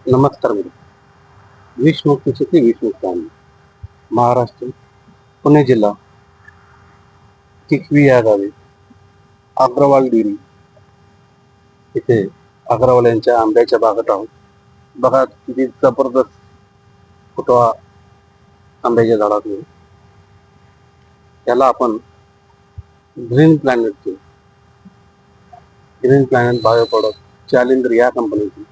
नमस्कार मित्र. विषमुक्त शेती विषमुक्त अन्न. महाराष्ट्र, पुणे जिल्हा, किकवी या गावी अग्रवाल डेअरी इथे अग्रवाल यांच्या आंब्याच्या बागेत आहोत. बघा किती जबरदस्त फुटवा आंब्याच्या झाडातून. याला आपण ग्रीन प्लॅनेट बायो प्रोडक्ट चालिंद्र या कंपनीची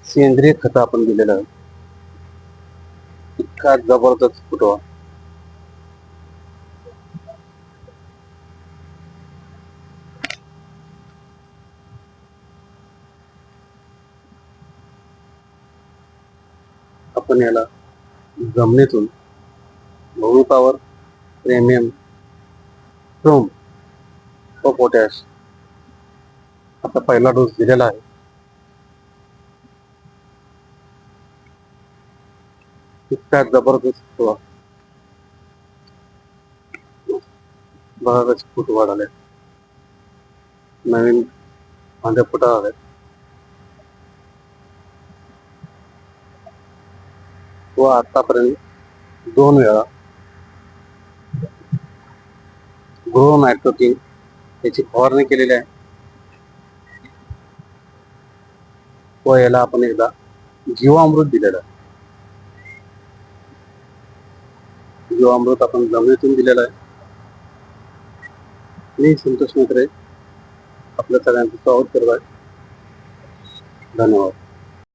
सेंद्रिय खत आपण दिलेलं आहे. इतका जबरदस्त फुटवा. आपण याला जमिनीतून भूमी पॉवर प्रीमियम क्रोम व पोटॅश आता पहिला डोस दिलेला आहे. इतका जबरदस्त फुटवा. बघा कशी फुट वाढाले, नवीन फांद्या फुटा आल्या. व आतापर्यंत 2 वेळा ग्रो नायट्रोकिंग याची फवारणी केलेली आहे. व याला आपण एकदा जीवामृत दिलेलं आहे. जीवामृत आपण जमिनीतून दिलेलं आहे. मी संतोष मित्रे आपल्या सगळ्यांचं स्वागत करत आहे. धन्यवाद.